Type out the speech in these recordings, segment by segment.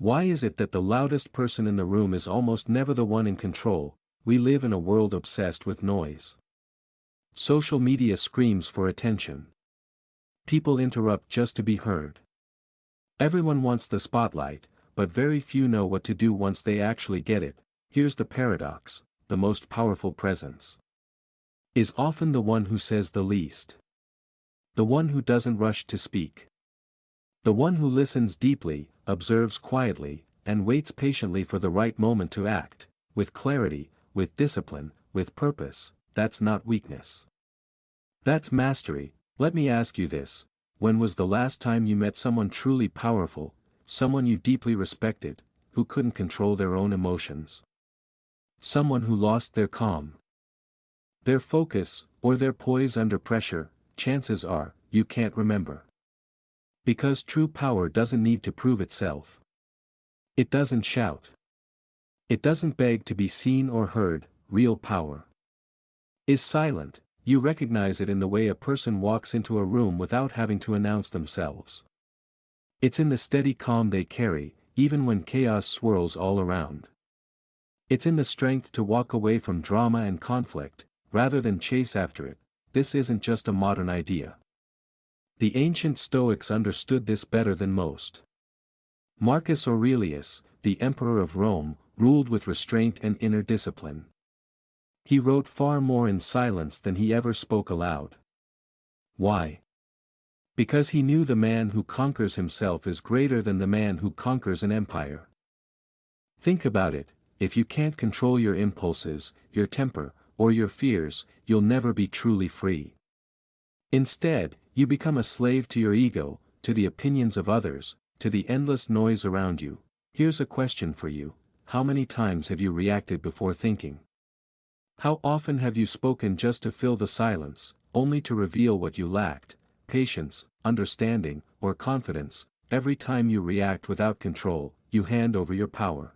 Why is it that the loudest person in the room is almost never the one in control? We live in a world obsessed with noise. Social media screams for attention. People interrupt just to be heard. Everyone wants the spotlight, but very few know what to do once they actually get it. Here's the paradox: the most powerful presence is often the one who says the least. The one who doesn't rush to speak. The one who listens deeply, observes quietly, and waits patiently for the right moment to act, with clarity, with discipline, with purpose. That's not weakness. That's mastery. Let me ask you this: when was the last time you met someone truly powerful, someone you deeply respected, who couldn't control their own emotions? Someone who lost their calm, their focus, or their poise under pressure? Chances are, you can't remember. Because true power doesn't need to prove itself. It doesn't shout. It doesn't beg to be seen or heard. Real power is silent. You recognize it in the way a person walks into a room without having to announce themselves. It's in the steady calm they carry, even when chaos swirls all around. It's in the strength to walk away from drama and conflict, rather than chase after it. This isn't just a modern idea. The ancient Stoics understood this better than most. Marcus Aurelius, the emperor of Rome, ruled with restraint and inner discipline. He wrote far more in silence than he ever spoke aloud. Why? Because he knew the man who conquers himself is greater than the man who conquers an empire. Think about it: if you can't control your impulses, your temper, or your fears, you'll never be truly free. Instead, you become a slave to your ego, to the opinions of others, to the endless noise around you. Here's a question for you: how many times have you reacted before thinking? How often have you spoken just to fill the silence, only to reveal what you lacked: patience, understanding, or confidence? Every time you react without control, you hand over your power.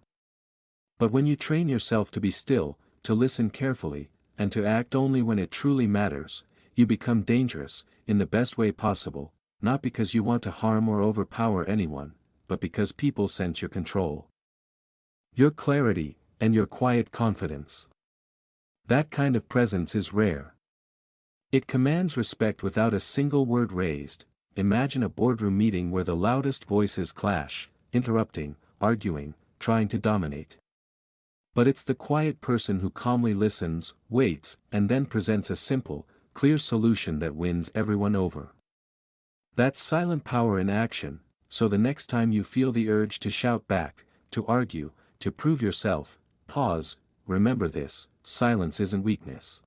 But when you train yourself to be still, to listen carefully, and to act only when it truly matters, you become dangerous, in the best way possible, not because you want to harm or overpower anyone, but because people sense your control, your clarity, and your quiet confidence. That kind of presence is rare. It commands respect without a single word raised. Imagine a boardroom meeting where the loudest voices clash, interrupting, arguing, trying to dominate. But it's the quiet person who calmly listens, waits, and then presents a simple, clear solution that wins everyone over. That's silent power in action. So the next time you feel the urge to shout back, to argue, to prove yourself, pause. Remember this: silence isn't weakness.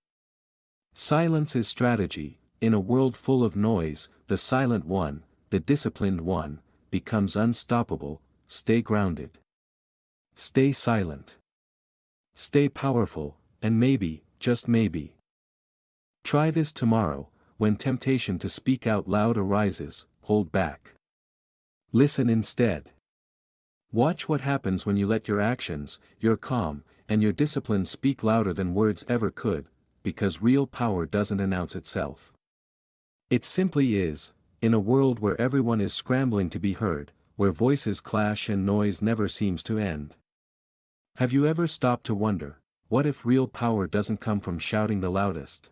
Silence is strategy. In a world full of noise, the silent one, the disciplined one, becomes unstoppable. Stay grounded. Stay silent. Stay powerful, and maybe, just maybe, try this tomorrow. When temptation to speak out loud arises, hold back. Listen instead. Watch what happens when you let your actions, your calm, and your discipline speak louder than words ever could, because real power doesn't announce itself. It simply is. In a world where everyone is scrambling to be heard, where voices clash and noise never seems to end. Have you ever stopped to wonder, what if real power doesn't come from shouting the loudest?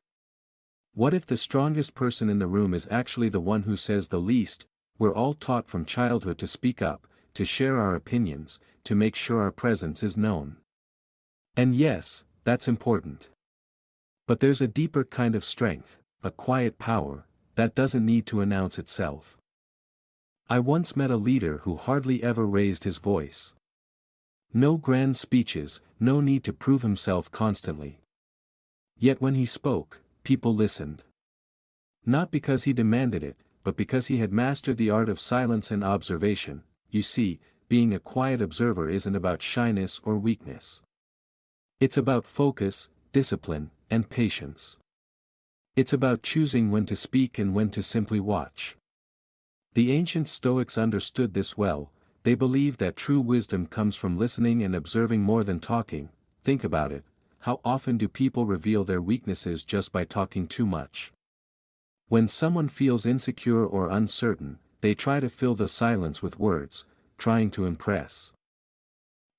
What if the strongest person in the room is actually the one who says the least? We're all taught from childhood to speak up, to share our opinions, to make sure our presence is known. And yes, that's important. But there's a deeper kind of strength, a quiet power, that doesn't need to announce itself. I once met a leader who hardly ever raised his voice. No grand speeches, no need to prove himself constantly. Yet when he spoke, people listened. Not because he demanded it, but because he had mastered the art of silence and observation. You see, being a quiet observer isn't about shyness or weakness. It's about focus, discipline, and patience. It's about choosing when to speak and when to simply watch. The ancient Stoics understood this well. They believed that true wisdom comes from listening and observing more than talking. Think about it: how often do people reveal their weaknesses just by talking too much? When someone feels insecure or uncertain, they try to fill the silence with words, trying to impress,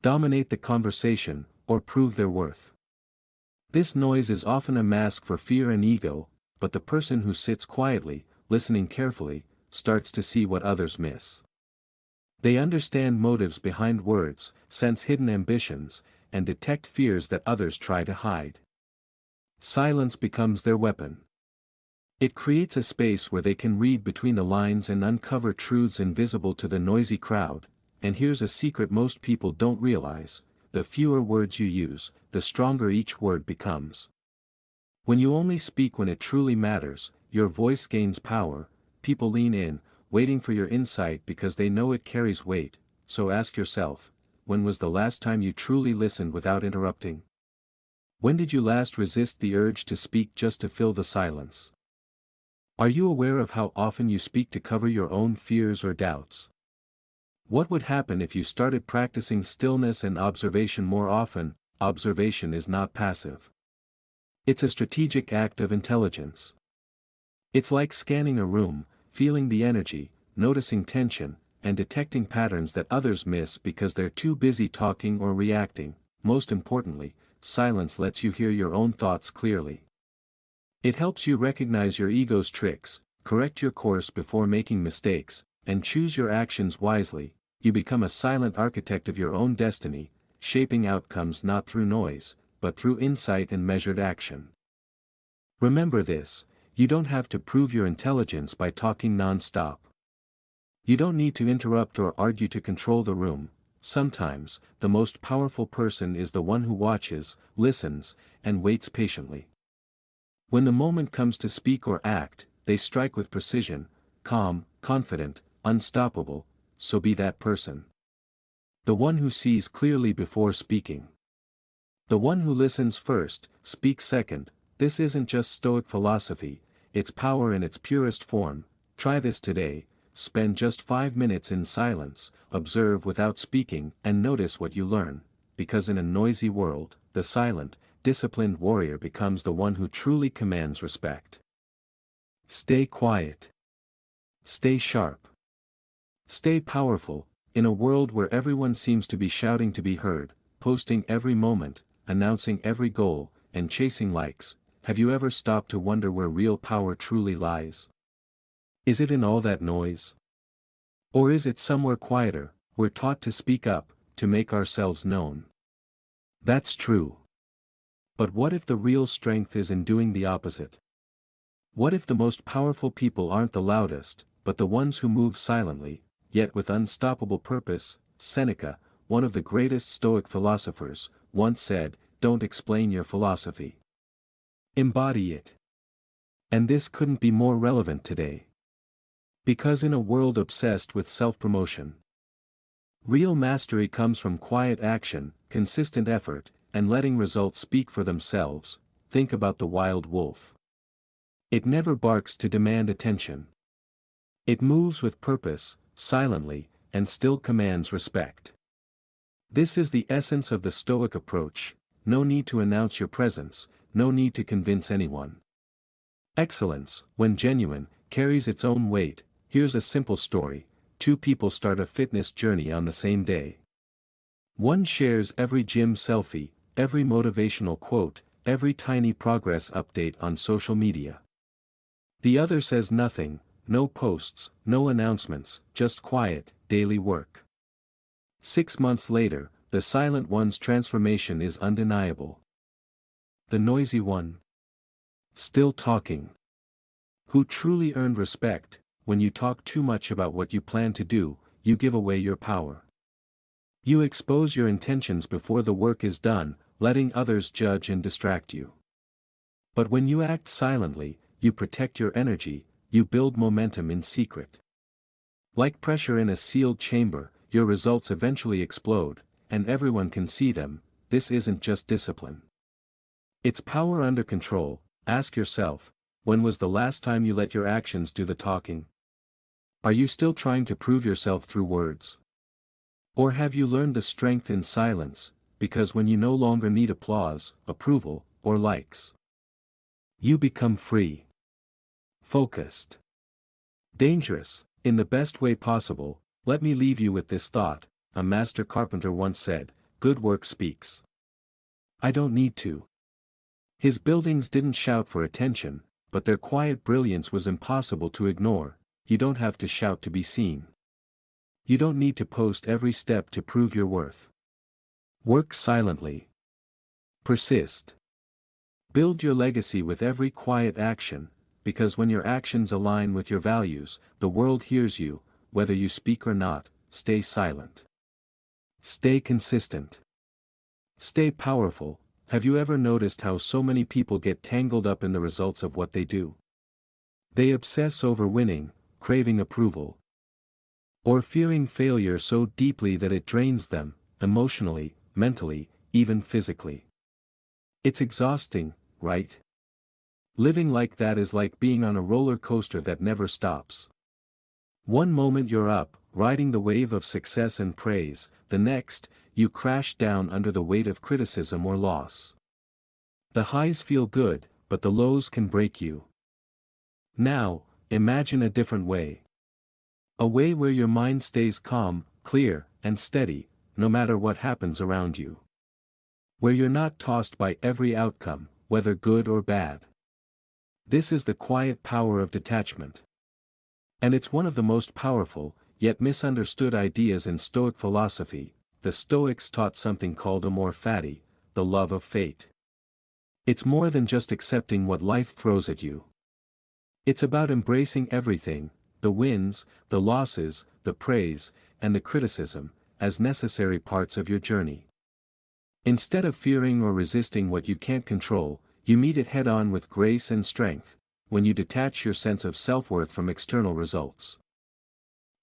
dominate the conversation, or prove their worth. This noise is often a mask for fear and ego, but the person who sits quietly, listening carefully, starts to see what others miss. They understand motives behind words, sense hidden ambitions, and detect fears that others try to hide. Silence becomes their weapon. It creates a space where they can read between the lines and uncover truths invisible to the noisy crowd. And here's a secret most people don't realize: the fewer words you use, the stronger each word becomes. When you only speak when it truly matters, your voice gains power. People lean in, waiting for your insight because they know it carries weight. So ask yourself, when was the last time you truly listened without interrupting? When did you last resist the urge to speak just to fill the silence? Are you aware of how often you speak to cover your own fears or doubts? What would happen if you started practicing stillness and observation more often? Observation is not passive. It's a strategic act of intelligence. It's like scanning a room, feeling the energy, noticing tension, and detecting patterns that others miss because they're too busy talking or reacting. Most importantly, silence lets you hear your own thoughts clearly. It helps you recognize your ego's tricks, correct your course before making mistakes, and choose your actions wisely. You become a silent architect of your own destiny, shaping outcomes not through noise, but through insight and measured action. Remember this: you don't have to prove your intelligence by talking non-stop. You don't need to interrupt or argue to control the room. Sometimes, the most powerful person is the one who watches, listens, and waits patiently. When the moment comes to speak or act, they strike with precision, calm, confident, unstoppable. So be that person. The one who sees clearly before speaking. The one who listens first, speaks second. This isn't just Stoic philosophy, it's power in its purest form. Try this today. Spend just 5 minutes in silence, observe without speaking, and notice what you learn. Because in a noisy world, the silent, disciplined warrior becomes the one who truly commands respect. Stay quiet. Stay sharp. Stay powerful. In a world where everyone seems to be shouting to be heard, posting every moment, announcing every goal, and chasing likes, have you ever stopped to wonder where real power truly lies? Is it in all that noise? Or is it somewhere quieter? We're taught to speak up, to make ourselves known. That's true. But what if the real strength is in doing the opposite? What if the most powerful people aren't the loudest, but the ones who move silently, yet with unstoppable purpose? Seneca, one of the greatest Stoic philosophers, once said, "Don't explain your philosophy. Embody it." And this couldn't be more relevant today. Because in a world obsessed with self-promotion, real mastery comes from quiet action, consistent effort, and letting results speak for themselves. Think about the wild wolf. It never barks to demand attention. It moves with purpose, silently, and still commands respect. This is the essence of the Stoic approach: no need to announce your presence, no need to convince anyone. Excellence, when genuine, carries its own weight. Here's a simple story: 2 people start a fitness journey on the same day. One shares every gym selfie, every motivational quote, every tiny progress update on social media. The other says nothing: no posts, no announcements, just quiet, daily work. 6 months later, the silent one's transformation is undeniable. The noisy one, still talking. Who truly earned respect? When you talk too much about what you plan to do, you give away your power. You expose your intentions before the work is done, letting others judge and distract you. But when you act silently, you protect your energy, you build momentum in secret. Like pressure in a sealed chamber, your results eventually explode, and everyone can see them. This isn't just discipline. It's power under control. Ask yourself, when was the last time you let your actions do the talking? Are you still trying to prove yourself through words? Or have you learned the strength in silence, because when you no longer need applause, approval, or likes, you become free, focused, dangerous, in the best way possible? Let me leave you with this thought: a master carpenter once said, "Good work speaks. I don't need to." His buildings didn't shout for attention, but their quiet brilliance was impossible to ignore. You don't have to shout to be seen. You don't need to post every step to prove your worth. Work silently. Persist. Build your legacy with every quiet action, because when your actions align with your values, the world hears you, whether you speak or not. Stay silent. Stay consistent. Stay powerful. Have you ever noticed how so many people get tangled up in the results of what they do? They obsess over winning, craving approval, or fearing failure so deeply that it drains them, emotionally, mentally, even physically. It's exhausting, right? Living like that is like being on a roller coaster that never stops. One moment you're up, riding the wave of success and praise, the next, you crash down under the weight of criticism or loss. The highs feel good, but the lows can break you. Now, imagine a different way. A way where your mind stays calm, clear, and steady, no matter what happens around you. Where you're not tossed by every outcome, whether good or bad. This is the quiet power of detachment. And it's one of the most powerful, yet misunderstood ideas in Stoic philosophy. The Stoics taught something called amor fati, the love of fate. It's more than just accepting what life throws at you. It's about embracing everything, the wins, the losses, the praise, and the criticism, as necessary parts of your journey. Instead of fearing or resisting what you can't control, you meet it head-on with grace and strength. When you detach your sense of self-worth from external results,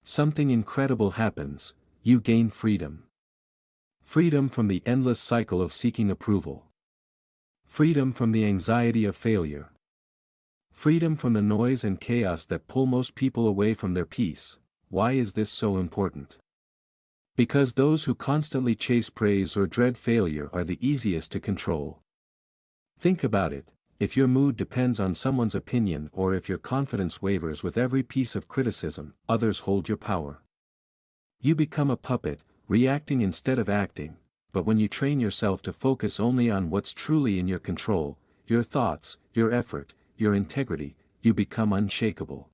something incredible happens: you gain freedom. Freedom from the endless cycle of seeking approval. Freedom from the anxiety of failure. Freedom from the noise and chaos that pull most people away from their peace. Why is this so important? Because those who constantly chase praise or dread failure are the easiest to control. Think about it. If your mood depends on someone's opinion, or if your confidence wavers with every piece of criticism, others hold your power. You become a puppet, reacting instead of acting. But when you train yourself to focus only on what's truly in your control, your thoughts, your effort, your integrity, you become unshakable.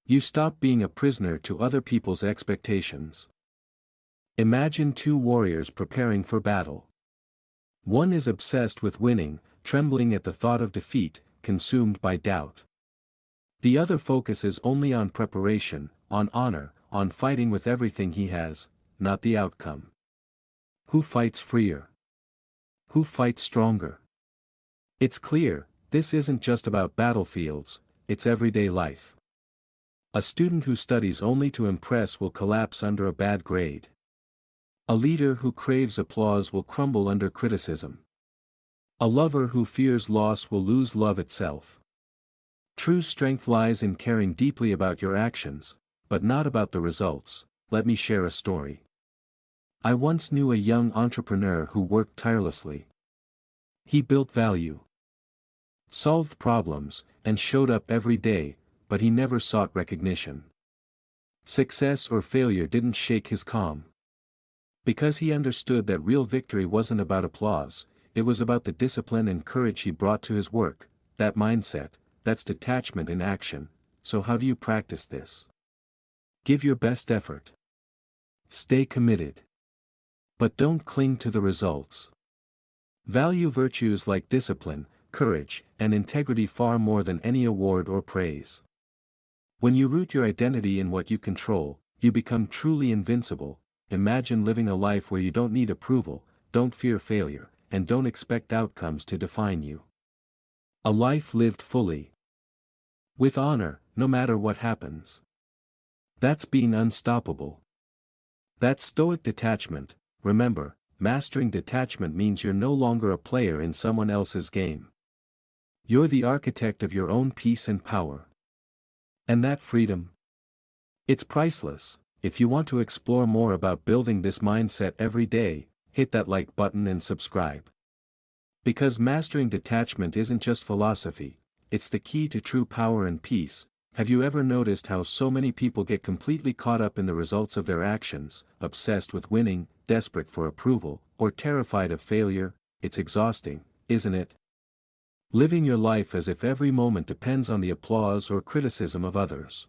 You stop being a prisoner to other people's expectations. Imagine two warriors preparing for battle. One is obsessed with winning, trembling at the thought of defeat, consumed by doubt. The other focuses only on preparation, on honor, on fighting with everything he has, not the outcome. Who fights freer? Who fights stronger? It's clear, this isn't just about battlefields, it's everyday life. A student who studies only to impress will collapse under a bad grade. A leader who craves applause will crumble under criticism. A lover who fears loss will lose love itself. True strength lies in caring deeply about your actions, but not about the results. Let me share a story. I once knew a young entrepreneur who worked tirelessly. He built value, solved problems, and showed up every day, but he never sought recognition. Success or failure didn't shake his calm. Because he understood that real victory wasn't about applause, it was about the discipline and courage he brought to his work. That mindset, that's detachment in action. So how do you practice this? Give your best effort. Stay committed. But don't cling to the results. Value virtues like discipline, courage, and integrity far more than any award or praise. When you root your identity in what you control, you become truly invincible. Imagine living a life where you don't need approval, don't fear failure, and don't expect outcomes to define you. A life lived fully, with honor, no matter what happens. That's being unstoppable. That's Stoic detachment. Remember, mastering detachment means you're no longer a player in someone else's game. You're the architect of your own peace and power. And that freedom? It's priceless. If you want to explore more about building this mindset every day, hit that like button and subscribe. Because mastering detachment isn't just philosophy, it's the key to true power and peace. Have you ever noticed how so many people get completely caught up in the results of their actions, obsessed with winning, desperate for approval, or terrified of failure? It's exhausting, isn't it? Living your life as if every moment depends on the applause or criticism of others.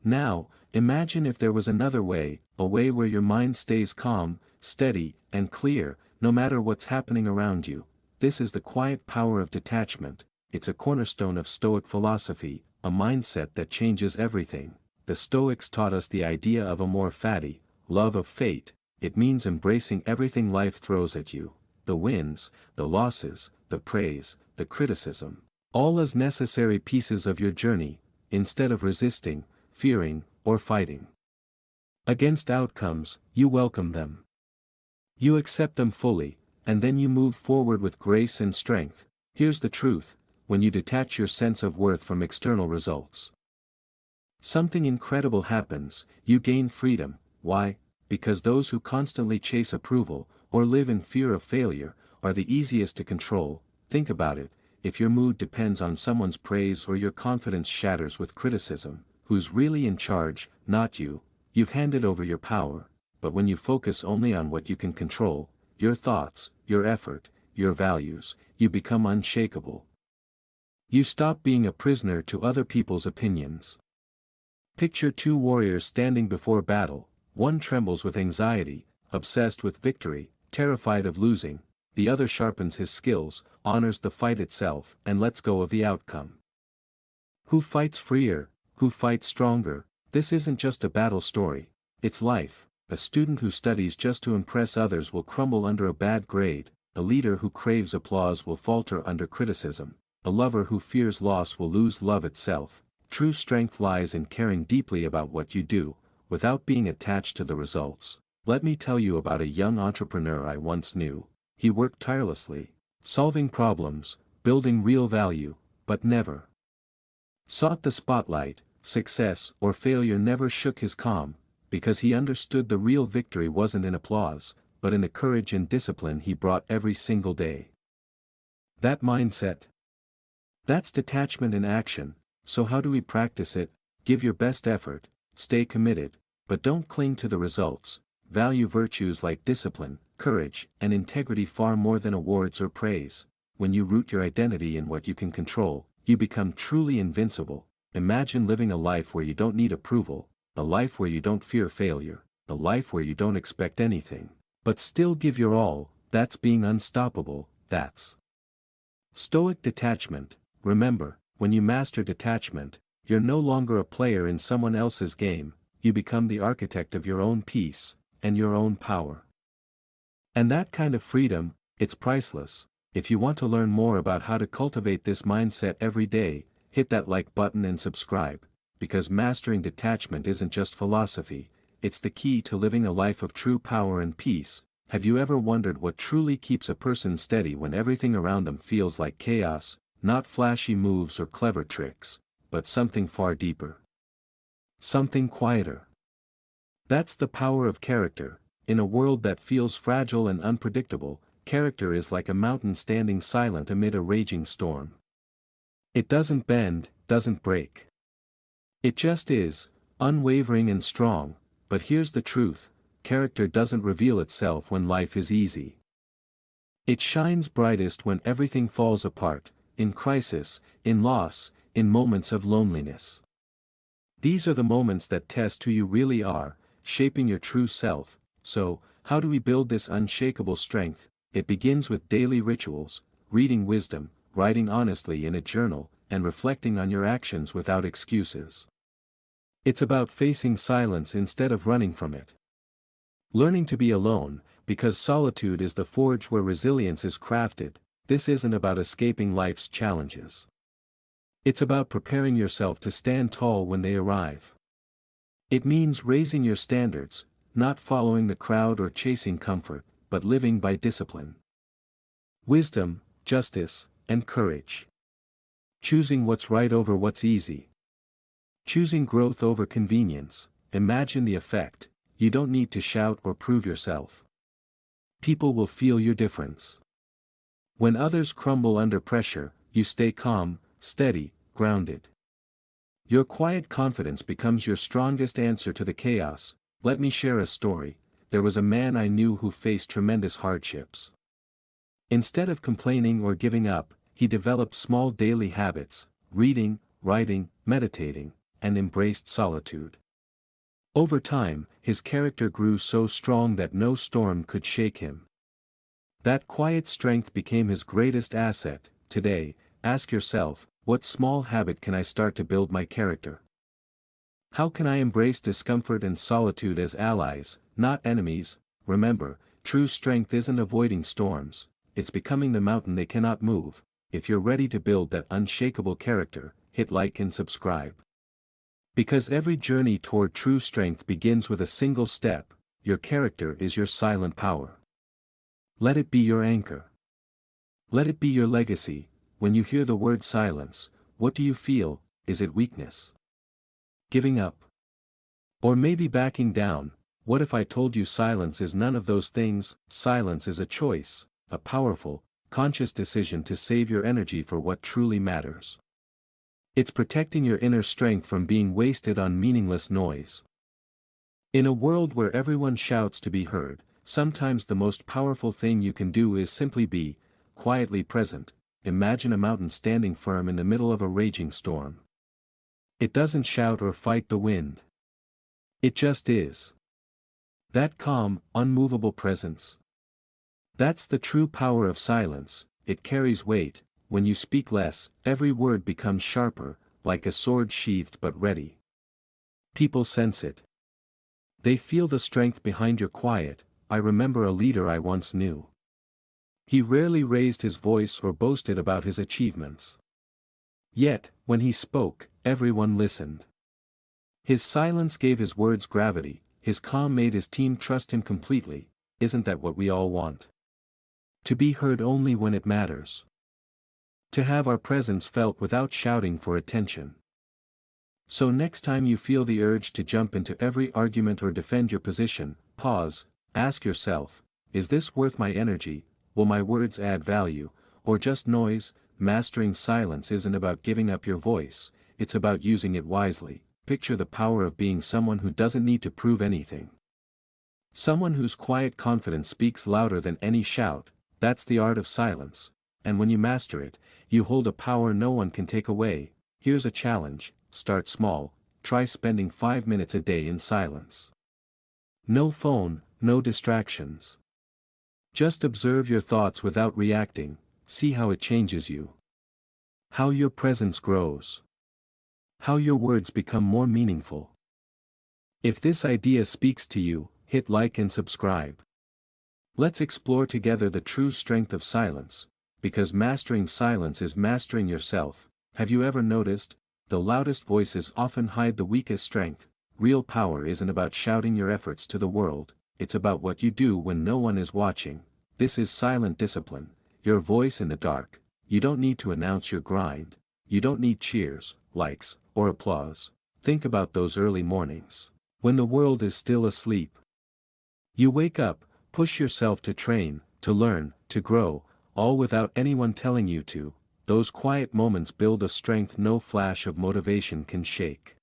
Now, imagine if there was another way, a way where your mind stays calm, steady, and clear, no matter what's happening around you. This is the quiet power of detachment. It's a cornerstone of Stoic philosophy, a mindset that changes everything. The Stoics taught us the idea of amor fati, love of fate. It means embracing everything life throws at you, the wins, the losses, the praise, the criticism, all as necessary pieces of your journey, instead of resisting, fearing, or fighting against outcomes. You welcome them. You accept them fully, and then you move forward with grace and strength. Here's the truth: when you detach your sense of worth from external results, something incredible happens. You gain freedom. Why? Because those who constantly chase approval, or live in fear of failure, are the easiest to control. Think about it: if your mood depends on someone's praise or your confidence shatters with criticism, who's really in charge? Not you. You've handed over your power. But when you focus only on what you can control, your thoughts, your effort, your values, you become unshakable. You stop being a prisoner to other people's opinions. Picture two warriors standing before battle. One trembles with anxiety, obsessed with victory, terrified of losing. The other sharpens his skills, honors the fight itself, and lets go of the outcome. Who fights freer? Who fights stronger? This isn't just a battle story. It's life. A student who studies just to impress others will crumble under a bad grade. A leader who craves applause will falter under criticism. A lover who fears loss will lose love itself. True strength lies in caring deeply about what you do, without being attached to the results. Let me tell you about a young entrepreneur I once knew. He worked tirelessly, solving problems, building real value, but never sought the spotlight. Success or failure never shook his calm, because he understood the real victory wasn't in applause, but in the courage and discipline he brought every single day. That mindset, that's detachment in action. So how do we practice it? Give your best effort, stay committed, but don't cling to the results. Value virtues like discipline, courage, and integrity far more than awards or praise. When you root your identity in what you can control, you become truly invincible. Imagine living a life where you don't need approval, a life where you don't fear failure, a life where you don't expect anything, but still give your all. That's being unstoppable. That's Stoic detachment. Remember, when you master detachment, you're no longer a player in someone else's game. You become the architect of your own peace, and your own power. And that kind of freedom, it's priceless. If you want to learn more about how to cultivate this mindset every day, hit that like button and subscribe, because mastering detachment isn't just philosophy, it's the key to living a life of true power and peace. Have you ever wondered what truly keeps a person steady when everything around them feels like chaos? Not flashy moves or clever tricks, but something far deeper. Something quieter. That's the power of character. In a world that feels fragile and unpredictable, character is like a mountain standing silent amid a raging storm. It doesn't bend, doesn't break. It just is, unwavering and strong. But here's the truth: character doesn't reveal itself when life is easy. It shines brightest when everything falls apart, in crisis, in loss, in moments of loneliness. These are the moments that test who you really are, shaping your true self. So, how do we build this unshakable strength? It begins with daily rituals, reading wisdom, writing honestly in a journal, and reflecting on your actions without excuses. It's about facing silence instead of running from it. Learning to be alone, because solitude is the forge where resilience is crafted. This isn't about escaping life's challenges. It's about preparing yourself to stand tall when they arrive. It means raising your standards, not following the crowd or chasing comfort, but living by discipline. Wisdom, justice, and courage. Choosing what's right over what's easy. Choosing growth over convenience. Imagine the effect: you don't need to shout or prove yourself. People will feel your difference. When others crumble under pressure, you stay calm, steady, grounded. Your quiet confidence becomes your strongest answer to the chaos. Let me share a story. There was a man I knew who faced tremendous hardships. Instead of complaining or giving up, he developed small daily habits: reading, writing, meditating, and embraced solitude. Over time, his character grew so strong that no storm could shake him. That quiet strength became his greatest asset. Today, ask yourself, what small habit can I start to build my character? How can I embrace discomfort and solitude as allies, not enemies? Remember, true strength isn't avoiding storms, it's becoming the mountain they cannot move. If you're ready to build that unshakable character, hit like and subscribe. Because every journey toward true strength begins with a single step. Your character is your silent power. Let it be your anchor. Let it be your legacy. When you hear the word silence, what do you feel? Is it weakness? Giving up? Or maybe backing down? What if I told you silence is none of those things? Silence is a choice, a powerful, conscious decision to save your energy for what truly matters. It's protecting your inner strength from being wasted on meaningless noise. In a world where everyone shouts to be heard, sometimes the most powerful thing you can do is simply be quietly present. Imagine a mountain standing firm in the middle of a raging storm. It doesn't shout or fight the wind. It just is. That calm, unmovable presence. That's the true power of silence. It carries weight. When you speak less, every word becomes sharper, like a sword sheathed but ready. People sense it. They feel the strength behind your quiet. I remember a leader I once knew. He rarely raised his voice or boasted about his achievements. Yet, when he spoke, everyone listened. His silence gave his words gravity, his calm made his team trust him completely. Isn't that what we all want? To be heard only when it matters. To have our presence felt without shouting for attention. So next time you feel the urge to jump into every argument or defend your position, pause, ask yourself, is this worth my energy? Will my words add value, or just noise? Mastering silence isn't about giving up your voice, it's about using it wisely. Picture the power of being someone who doesn't need to prove anything. Someone whose quiet confidence speaks louder than any shout. That's the art of silence, and when you master it, you hold a power no one can take away. Here's a challenge: start small, try spending 5 minutes a day in silence. No phone, no distractions. Just observe your thoughts without reacting, see how it changes you. How your presence grows. How your words become more meaningful. If this idea speaks to you, hit like and subscribe. Let's explore together the true strength of silence, because mastering silence is mastering yourself. Have you ever noticed? The loudest voices often hide the weakest strength. Real power isn't about shouting your efforts to the world, it's about what you do when no one is watching. This is silent discipline, your voice in the dark. You don't need to announce your grind. You don't need cheers, likes, or applause. Think about those early mornings, when the world is still asleep. You wake up, push yourself to train, to learn, to grow, all without anyone telling you to. Those quiet moments build a strength no flash of motivation can shake.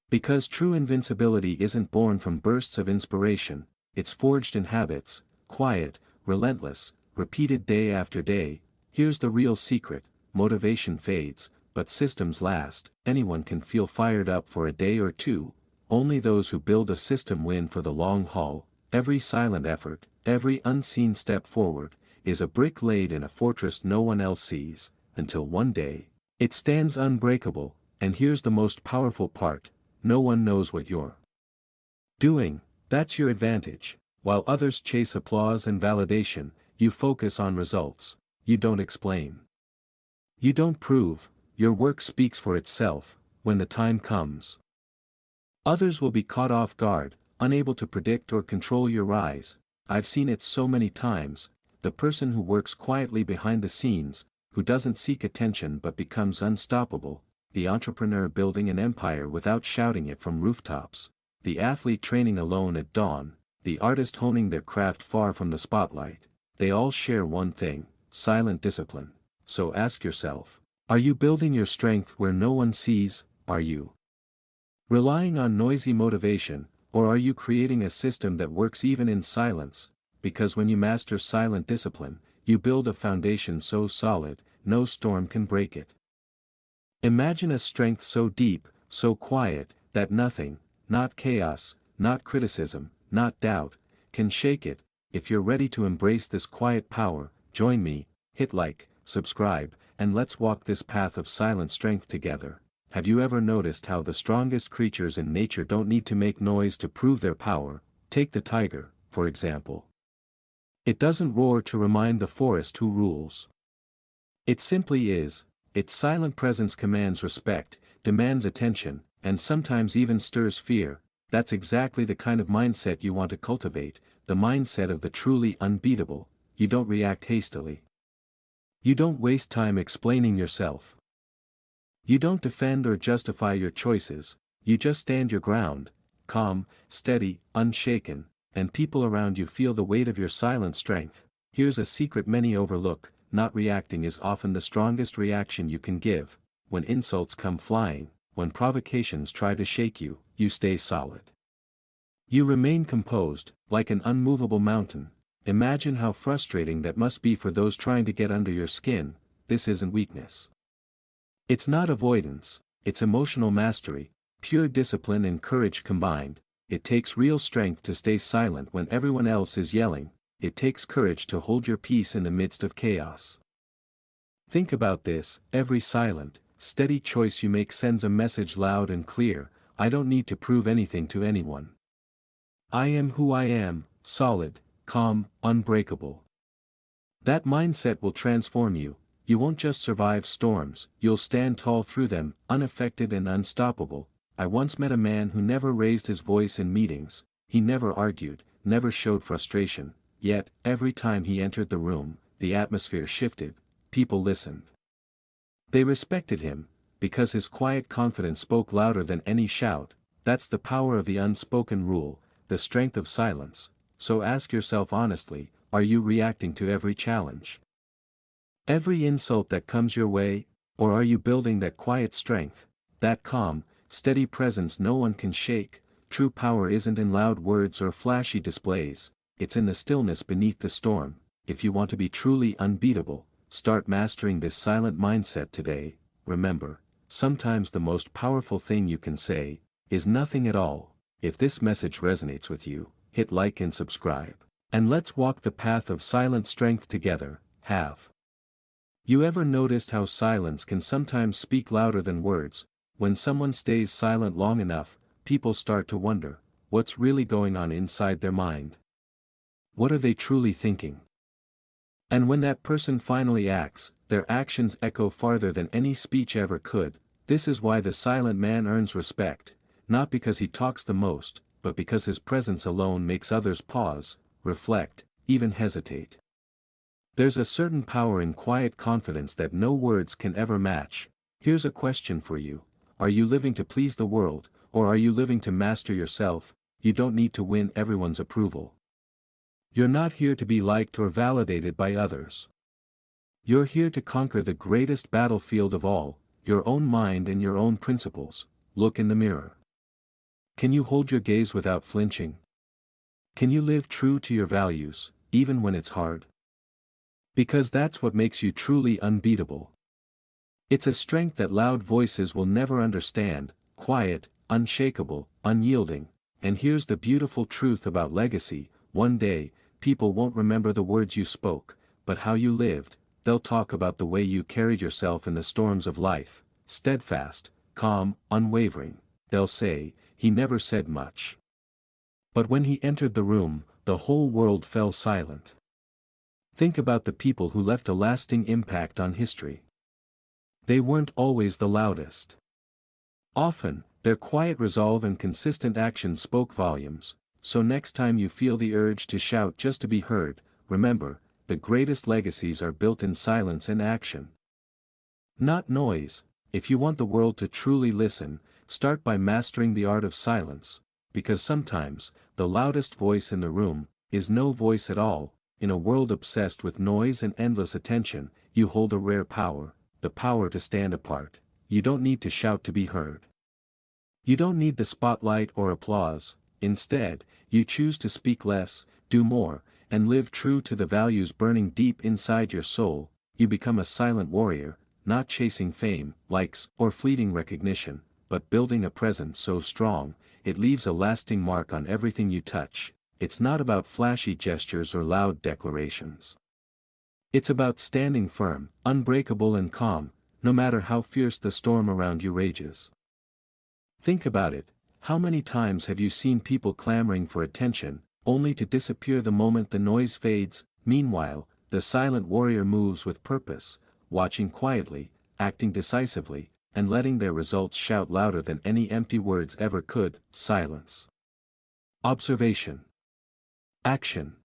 Because true invincibility isn't born from bursts of inspiration, it's forged in habits, quiet, relentless, repeated day after day. Here's the real secret: motivation fades, but systems last. Anyone can feel fired up for a day or two, only those who build a system win for the long haul. Every silent effort, every unseen step forward, is a brick laid in a fortress no one else sees, until one day, it stands unbreakable. And here's the most powerful part: no one knows what you're doing. That's your advantage. While others chase applause and validation, you focus on results. You don't explain. You don't prove. Your work speaks for itself. When the time comes, others will be caught off guard, unable to predict or control your rise. I've seen it so many times. The person who works quietly behind the scenes, who doesn't seek attention but becomes unstoppable. The entrepreneur building an empire without shouting it from rooftops. The athlete training alone at dawn. The artist honing their craft far from the spotlight. They all share one thing: silent discipline. So ask yourself, are you building your strength where no one sees, are you relying on noisy motivation, or are you creating a system that works even in silence? Because when you master silent discipline, you build a foundation so solid, no storm can break it. Imagine a strength so deep, so quiet, that nothing, not chaos, not criticism, not doubt, can shake it. If you're ready to embrace this quiet power, join me, hit like, subscribe, and let's walk this path of silent strength together. Have you ever noticed how the strongest creatures in nature don't need to make noise to prove their power? Take the tiger, for example. It doesn't roar to remind the forest who rules. It simply is. Its silent presence commands respect, demands attention, and sometimes even stirs fear. That's exactly the kind of mindset you want to cultivate, the mindset of the truly unbeatable. You don't react hastily. You don't waste time explaining yourself. You don't defend or justify your choices, you just stand your ground, calm, steady, unshaken, and people around you feel the weight of your silent strength. Here's a secret many overlook: not reacting is often the strongest reaction you can give. When insults come flying, when provocations try to shake you, you stay solid. You remain composed, like an unmovable mountain. Imagine how frustrating that must be for those trying to get under your skin. This isn't weakness. It's not avoidance, it's emotional mastery, pure discipline and courage combined. It takes real strength to stay silent when everyone else is yelling. It takes courage to hold your peace in the midst of chaos. Think about this: every silent, steady choice you make sends a message loud and clear: I don't need to prove anything to anyone. I am who I am, solid, calm, unbreakable. That mindset will transform you. You won't just survive storms, you'll stand tall through them, unaffected and unstoppable. I once met a man who never raised his voice in meetings, he never argued, never showed frustration, yet, every time he entered the room, the atmosphere shifted, people listened. They respected him, because his quiet confidence spoke louder than any shout. That's the power of the unspoken rule, the strength of silence. So ask yourself honestly, are you reacting to every challenge? Every insult that comes your way, or are you building that quiet strength, that calm, steady presence no one can shake? True power isn't in loud words or flashy displays, it's in the stillness beneath the storm. If you want to be truly unbeatable, start mastering this silent mindset today. Remember, sometimes the most powerful thing you can say is nothing at all. If this message resonates with you, hit like and subscribe. And let's walk the path of silent strength together. Have you ever noticed how silence can sometimes speak louder than words? When someone stays silent long enough, people start to wonder, what's really going on inside their mind? What are they truly thinking? And when that person finally acts, their actions echo farther than any speech ever could. This is why the silent man earns respect, not because he talks the most, but because his presence alone makes others pause, reflect, even hesitate. There's a certain power in quiet confidence that no words can ever match. Here's a question for you: are you living to please the world, or are you living to master yourself? You don't need to win everyone's approval. You're not here to be liked or validated by others. You're here to conquer the greatest battlefield of all, your own mind and your own principles. Look in the mirror. Can you hold your gaze without flinching? Can you live true to your values, even when it's hard? Because that's what makes you truly unbeatable. It's a strength that loud voices will never understand: quiet, unshakable, unyielding. And here's the beautiful truth about legacy: one day, people won't remember the words you spoke, but how you lived. They'll talk about the way you carried yourself in the storms of life, steadfast, calm, unwavering. They'll say, he never said much, but when he entered the room, the whole world fell silent. Think about the people who left a lasting impact on history. They weren't always the loudest. Often, their quiet resolve and consistent action spoke volumes. So next time you feel the urge to shout just to be heard, remember, the greatest legacies are built in silence and action, not noise. If you want the world to truly listen, start by mastering the art of silence, because sometimes, the loudest voice in the room is no voice at all. In a world obsessed with noise and endless attention, you hold a rare power, the power to stand apart. You don't need to shout to be heard. You don't need the spotlight or applause. Instead, you choose to speak less, do more, and live true to the values burning deep inside your soul. You become a silent warrior, not chasing fame, likes, or fleeting recognition, but building a presence so strong, it leaves a lasting mark on everything you touch. It's not about flashy gestures or loud declarations. It's about standing firm, unbreakable and calm, no matter how fierce the storm around you rages. Think about it, how many times have you seen people clamoring for attention, only to disappear the moment the noise fades? Meanwhile, the silent warrior moves with purpose, watching quietly, acting decisively, and letting their results shout louder than any empty words ever could. Silence. Observation. Action.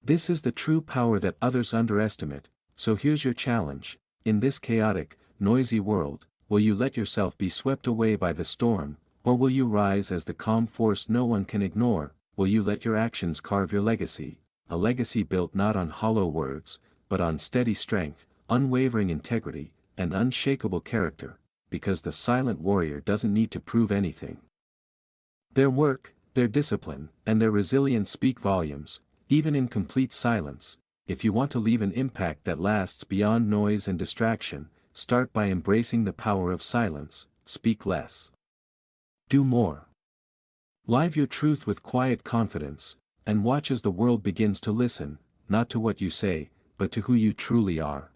This is the true power that others underestimate, so here's your challenge. In this chaotic, noisy world, will you let yourself be swept away by the storm, or will you rise as the calm force no one can ignore? Will you let your actions carve your legacy, a legacy built not on hollow words, but on steady strength, unwavering integrity, and unshakable character, because the silent warrior doesn't need to prove anything. Their work, their discipline, and their resilience speak volumes, even in complete silence. If you want to leave an impact that lasts beyond noise and distraction, start by embracing the power of silence. Speak less. Do more. Live your truth with quiet confidence, and watch as the world begins to listen, not to what you say, but to who you truly are.